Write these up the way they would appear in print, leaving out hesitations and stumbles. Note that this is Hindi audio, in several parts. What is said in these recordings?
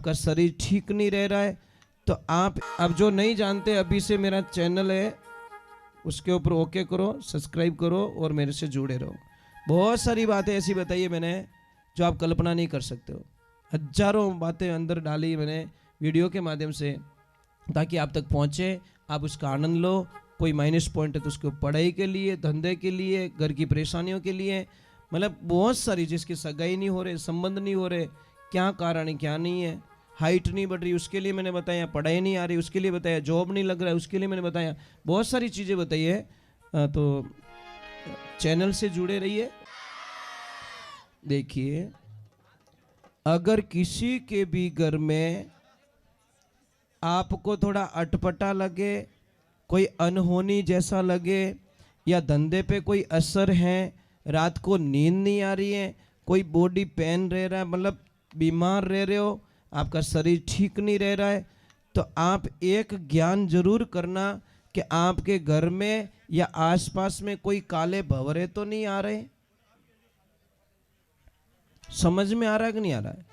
आपका शरीर ठीक नहीं रह रहा है, तो आप अब जो नहीं जानते, अभी से मेरा चैनल है उसके ऊपर ओके करो, सब्सक्राइब करो और मेरे से जुड़े रहो। बहुत सारी बातें ऐसी बताई है मैंने जो आप कल्पना नहीं कर सकते हो। हजारों बातें अंदर डाली मैंने वीडियो के माध्यम से, ताकि आप तक पहुँचे, आप उसका आनंद लो। कोई माइनस पॉइंट है तो उसको पढ़ाई के लिए, धंधे के लिए, घर की परेशानियों के लिए, मतलब बहुत सारी, जिसकी सगाई नहीं हो रहे, संबंध नहीं हो रहे, क्या कारण है क्या नहीं है, हाइट नहीं बढ़ रही उसके लिए मैंने बताया, पढ़ाई नहीं आ रही उसके लिए बताया, जॉब नहीं लग रहा है उसके लिए मैंने बताया, बहुत सारी चीज़ें बताई है। तो चैनल से जुड़े रहिए। देखिए, अगर किसी के भी घर में आपको थोड़ा अटपटा लगे, कोई अनहोनी जैसा लगे, या धंधे पे कोई असर है, रात को नींद नहीं आ रही है, कोई बॉडी पेन रह रहा है, मतलब बीमार रह रहे हो, आपका शरीर ठीक नहीं रह रहा है, तो आप एक ज्ञान जरूर करना कि आपके घर में या आसपास में कोई काले भंवरे तो नहीं आ रहे। समझ में आ रहा है कि नहीं आ रहा है?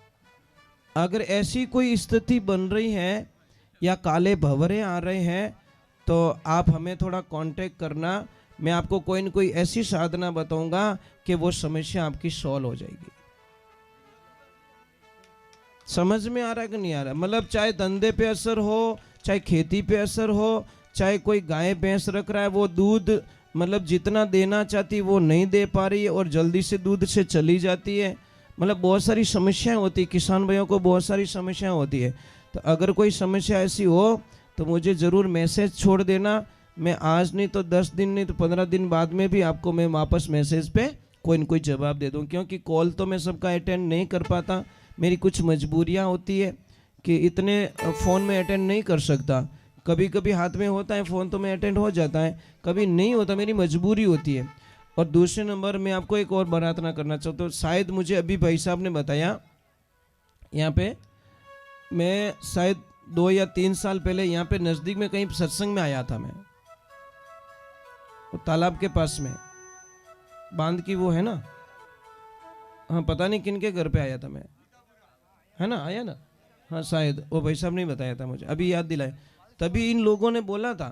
अगर ऐसी कोई स्थिति बन रही है या काले भंवरे आ रहे हैं, तो आप हमें थोड़ा कांटेक्ट करना। मैं आपको कोई न कोई ऐसी साधना बताऊंगा कि वो समस्या आपकी सॉल्व हो जाएगी। समझ में आ रहा है कि नहीं आ रहा? मतलब चाहे धंधे पे असर हो, चाहे खेती पे असर हो, चाहे कोई गाय भैंस रख रहा है, वो दूध मतलब जितना देना चाहती वो नहीं दे पा रही है और जल्दी से दूध से चली जाती है, मतलब बहुत सारी समस्याएं होती है। किसान भाइयों को बहुत सारी समस्याएं होती है। तो अगर कोई समस्या ऐसी हो तो मुझे ज़रूर मैसेज छोड़ देना। मैं आज नहीं तो 10 दिन नहीं तो 15 दिन बाद में भी आपको मैं वापस मैसेज पे कोई न कोई जवाब दे दूँ, क्योंकि कॉल तो मैं सबका अटेंड नहीं कर पाता। मेरी कुछ मजबूरियां होती है कि इतने फ़ोन में अटेंड नहीं कर सकता। कभी कभी हाथ में होता है फ़ोन तो मैं अटेंड हो जाता है, कभी नहीं होता, मेरी मजबूरी होती है। और दूसरे नंबर मैं आपको एक और प्रार्थना करना चाहता हूँ। शायद मुझे अभी भाई साहब ने बताया, यहाँ पे मैं शायद 2 या 3 साल पहले यहाँ पे नज़दीक में कहीं सत्संग में आया था। मैं वो तालाब के पास में बांध की वो है ना, हाँ पता नहीं किन के घर पे आया था मैं, है ना, आया ना, हाँ शायद वो भाई साहब ने बताया था मुझे, अभी याद दिलाए। तभी इन लोगों ने बोला था,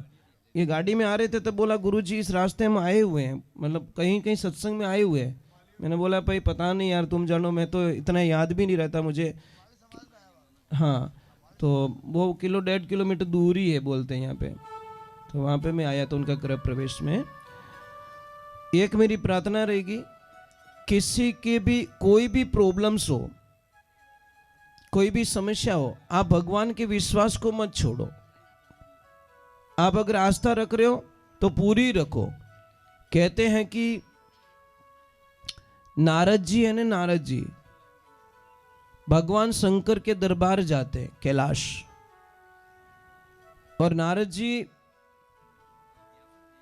ये गाड़ी में आ रहे थे, तब बोला गुरुजी इस रास्ते में आए हुए हैं, मतलब कहीं कहीं सत्संग में आए हुए हैं। मैंने बोला भाई पता नहीं यार, तुम जानो, मैं तो इतना याद भी नहीं रहता मुझे। हाँ, तो वो 1.5 किलोमीटर दूर ही है बोलते हैं यहाँ पे। तो वहाँ पे मैं आया था उनका गृह प्रवेश में। एक मेरी प्रार्थना रहेगी, किसी के भी कोई भी प्रॉब्लम्स हो, कोई भी समस्या हो, आप भगवान के विश्वास को मत छोड़ो। आप अगर आस्था रख रहे हो तो पूरी रखो। कहते हैं कि नारद जी है ना, नारद जी भगवान शंकर के दरबार जाते हैं कैलाश, और नारद जी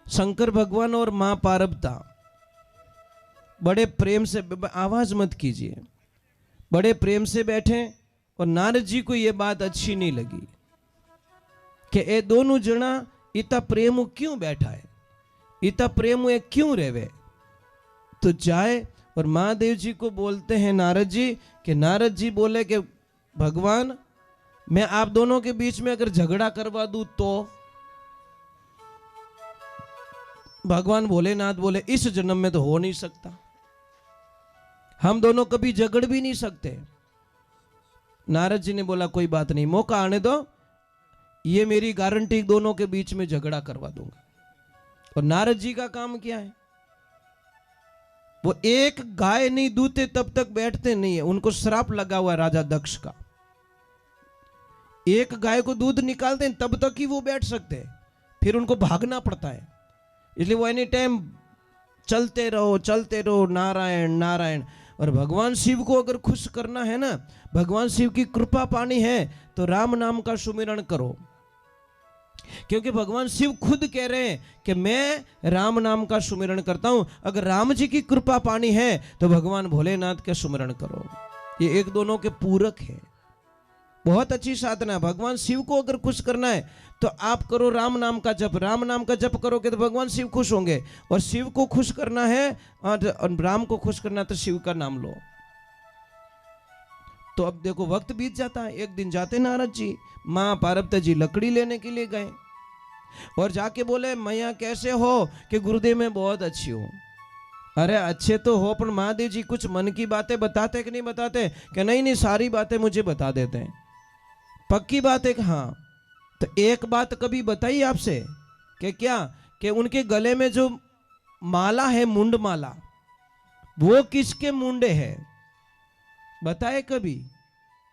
शंकर भगवान और मां पार्वता बड़े प्रेम से, आवाज मत कीजिए, बड़े प्रेम से बैठे, और नारद जी को यह बात अच्छी नहीं लगी कि ये दोनों जना इतना प्रेम क्यों बैठा है, इतना प्रेम क्यों रेवे। तो जाए और महादेव जी को बोलते हैं नारद जी, कि नारद जी बोले कि भगवान मैं आप दोनों के बीच में अगर झगड़ा करवा दूं तो? भगवान भोलेनाथ बोले इस जन्म में तो हो नहीं सकता, हम दोनों कभी झगड़ भी नहीं सकते। नारद जी ने बोला कोई बात नहीं, मौका आने दो, ये मेरी गारंटी, दोनों के बीच में झगड़ा करवा दूंगा। और नारद जी का काम क्या है, वो एक गाय नहीं दूते तब तक बैठते नहीं है। उनको श्राप लगा हुआ है राजा दक्ष का, एक गाय को दूध निकालते हैं तब तक ही वो बैठ सकते हैं, फिर उनको भागना पड़ता है। इसलिए वो एनी टाइम चलते रहो नारायण नारायण। और भगवान शिव को अगर खुश करना है ना, भगवान शिव की कृपा पानी है, तो राम नाम का सुमिरन करो, क्योंकि भगवान शिव खुद कह रहे हैं कि मैं राम नाम का सुमिरन करता हूं। अगर राम जी की कृपा पानी है तो भगवान भोलेनाथ का सुमिरन करो। ये एक दोनों के पूरक है। बहुत अच्छी साधना। भगवान शिव को अगर खुश करना है तो आप करो राम नाम का जप। राम नाम का जप करोगे तो भगवान शिव खुश होंगे। और शिव को खुश करना है और राम को खुश करना है तो शिव का नाम लो। तो अब देखो वक्त बीत जाता है। एक दिन जाते नारद जी, माँ पार्वती जी लकड़ी लेने के लिए गए और जाके बोले मैया कैसे हो? कि गुरुदेव मैं बहुत अच्छी हूँ। अरे अच्छे तो हो, पर महादेव जी कुछ मन की बातें बताते कि नहीं बताते? कि नहीं नहीं, सारी बातें मुझे बता देते हैं। पक्की बात है कि हाँ। तो एक बात कभी बताई आपसे कि क्या, कि उनके गले में जो माला है, मुंड माला, वो किसके मुंडे है? बताए कभी?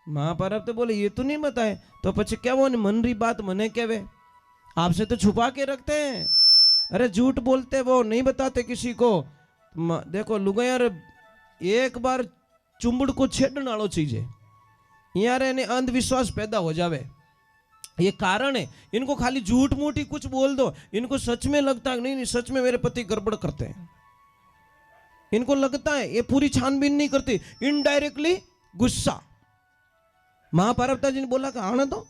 महापारत तो बोले ये तो नहीं बताए। तो પછી क्या वो मन री बात मने कहवे? आपसे तो छुपा के रखते हैं। अरे झूठ बोलते, वो नहीं बताते किसी को। देखो लुगायार एक बार चुंबड़ को छेड़ने वालो चीज है, यार इन्हें अंधविश्वास पैदा हो जावे। ये कारण है, इनको खाली झूठ मूठ ही कुछ बोल दो, इनको सच में लगता है नहीं नहीं सच में मेरे पति गड़बड़ करते हैं। इनको लगता है, ये पूरी छानबीन नहीं करती, इनडायरेक्टली गुस्सा। महापार्वती जी ने बोला कि आने दो,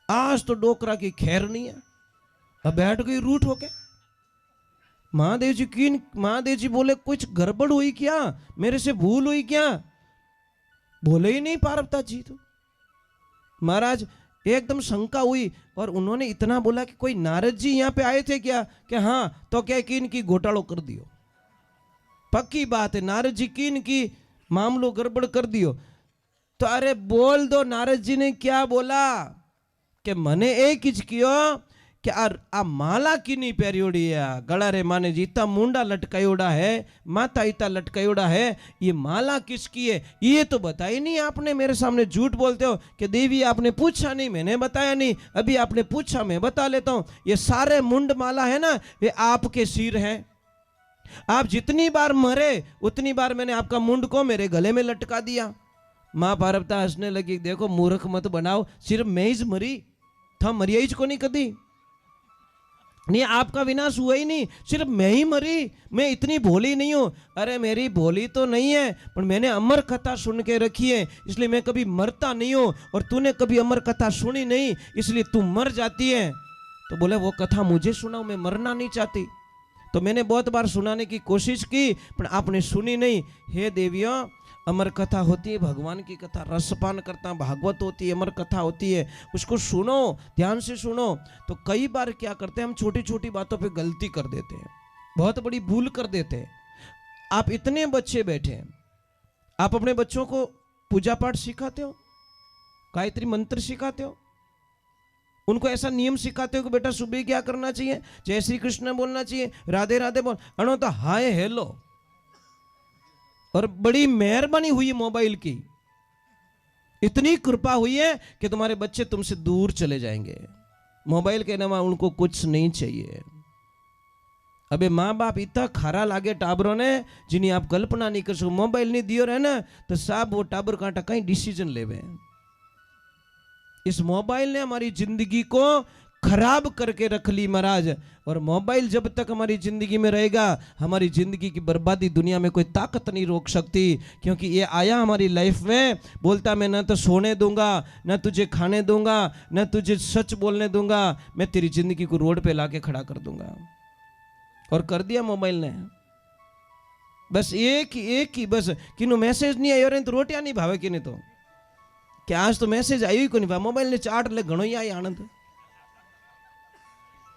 आज तो डोकरा की खैर नहीं है। अब बैठ गई रूठ होके। महादेव जी बोले कुछ गड़बड़ हुई क्या? मेरे से भूल हुई क्या? बोले ही नहीं पार्वती जी। तो महाराज एकदम शंका हुई और उन्होंने इतना बोला कि कोई नारद जी यहाँ पे आए थे क्या? कि हाँ। तो क्या कि इनकी घोटालो कर दियो। पक्की बात है, नारद जी की इनकी मामलो गड़बड़ कर दियो। तो अरे बोल दो, नारद जी ने क्या बोला कि मने एक ज कियो कि आ माला कीनी पेरियोड़ी है, गला रे माने जी इतना मुंडा लटकायोड़ा है, माथा इतना लटकायोड़ा है, ये माला किसकी है ये तो बताई नहीं आपने। मेरे सामने झूठ बोलते हो कि देवी आपने पूछा नहीं, मैंने बताया नहीं, अभी आपने पूछा मैं बता लेता हूं। ये सारे मुंड माला है ना, ये आपके सिर हैं। आप जितनी बार मरे उतनी बार मैंने आपका मुंड को मेरे गले में लटका दिया। माँ पार्वती हंसने लगी, देखो मूर्ख मत बनाओ, सिर्फ मैं ही मरी था, मरिया ही को नहीं कदी नहीं, आपका विनाश हुआ ही नहीं, सिर्फ मैं ही मरी। मैं इतनी भोली नहीं हूं। अरे मेरी भोली तो नहीं है, पर मैंने अमर कथा सुन के रखी है, इसलिए मैं कभी मरता नहीं हूं। और तूने कभी अमर कथा सुनी नहीं, इसलिए तू मर जाती है। तो बोले वो कथा मुझे सुनाओ, मैं मरना नहीं चाहती। तो मैंने बहुत बार सुनाने की कोशिश की, पर आपने सुनी नहीं। हे देवियों, अमर कथा होती है भगवान की कथा, रसपान करता भागवत होती है, अमर कथा होती है, उसको सुनो, ध्यान से सुनो। तो कई बार क्या करते हैं हम, छोटी छोटी बातों पे गलती कर देते हैं, बहुत बड़ी भूल कर देते हैं। आप इतने बच्चे बैठे हैं, आप अपने बच्चों को पूजा पाठ सिखाते हो, गायत्री मंत्र सिखाते हो, उनको ऐसा नियम सिखाते हो कि बेटा सुबह क्या करना चाहिए, जय श्री कृष्ण बोलना चाहिए, राधे राधे बोल, अनो तो हाय हेलो। और बड़ी मेहरबानी हुई है मोबाइल की, इतनी कृपा हुई है कि तुम्हारे बच्चे तुमसे दूर चले जाएंगे। मोबाइल के अलावा उनको कुछ नहीं चाहिए। अबे माँ बाप इतना खरा लागे टाबरों ने, जिन्हें आप कल्पना नहीं कर सको। मोबाइल नहीं दियो रहे ना तो साहब वो टाबर कांटा कहीं डिसीजन लेवे। इस मोबाइल ने हमारी जिंदगी को खराब करके रख ली महाराज। और मोबाइल जब तक हमारी जिंदगी में रहेगा, हमारी जिंदगी की बर्बादी दुनिया में कोई ताकत नहीं रोक सकती। क्योंकि ये आया हमारी लाइफ में, बोलता मैं न तो सोने दूंगा, न तुझे खाने दूंगा, न तुझे सच बोलने दूंगा, मैं तेरी जिंदगी को रोड पे लाके खड़ा कर दूंगा। और कर दिया मोबाइल ने। बस एक ही बस किन्हों मैसेज नहीं आयो तो रोटियां नहीं भावे कि नहीं, तो क्या आज तो मैसेज आई को नहीं भाव, मोबाइल ने चाट ले घणो ही आई आनंद।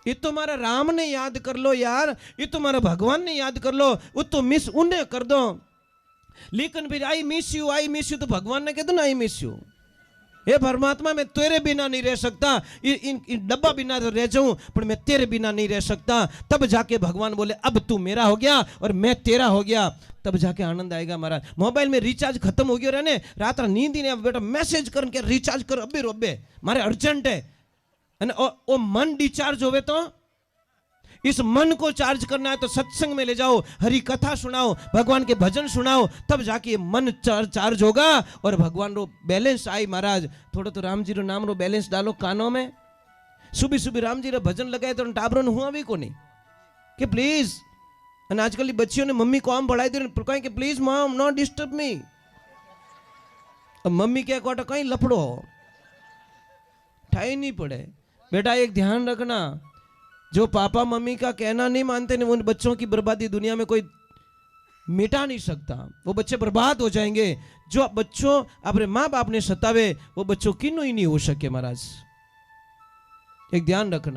ये तो हमारा राम ने याद कर लो यार, ये तो हमारा भगवान ने याद कर लो, वो तो मिस उन्हें कर दो। लेकिन फिर आई मिस यू तो भगवान ने कह दो ना आई मिस यू। हे परमात्मा मैं तेरे बिना नहीं रह सकता, इन डब्बा बिना तो रह जाऊं, पर मैं तेरे बिना नहीं रह सकता। तब जाके भगवान बोले अब तू मेरा हो गया और मैं तेरा हो गया, तब जाके आनंद आएगा महाराज। मोबाइल में रिचार्ज खत्म हो गया रहने, रात नींद ही नहीं, बेटा मैसेज करके रिचार्ज कर अबे रोबे मारे अर्जेंट है। ओ मन डिचार्ज होवे तो इस मन को चार्ज करना है तो सत्संग में ले जाओ, हरि कथा सुनाओ, भगवान के भजन सुनाओ, तब जाके ये मन चार्ज होगा और भगवान रो बैलेंस आई महाराज। थोड़ा तो राम जी रो नाम रो बैलेंस डालो कानों में, सुबह सुबह राम जी रो भजन लगाए तो टाबरों ने हुआ भी को नहीं कि प्लीज। और आजकल बच्चियों ने मम्मी को आम बढ़ाई दे कि please mom not disturb me. अब मम्मी क्या कोटा कहीं लफड़ो ठाई नहीं पड़े। बेटा एक ध्यान रखना, जो पापा मम्मी का कहना नहीं मानते उन बच्चों की बर्बादी दुनिया में कोई मिटा नहीं सकता, वो बच्चे बर्बाद हो जाएंगे। जो बच्चों अपने माँ बाप ने सतावे वो बच्चों किन्नू ही नहीं हो सके महाराज, एक ध्यान रखना।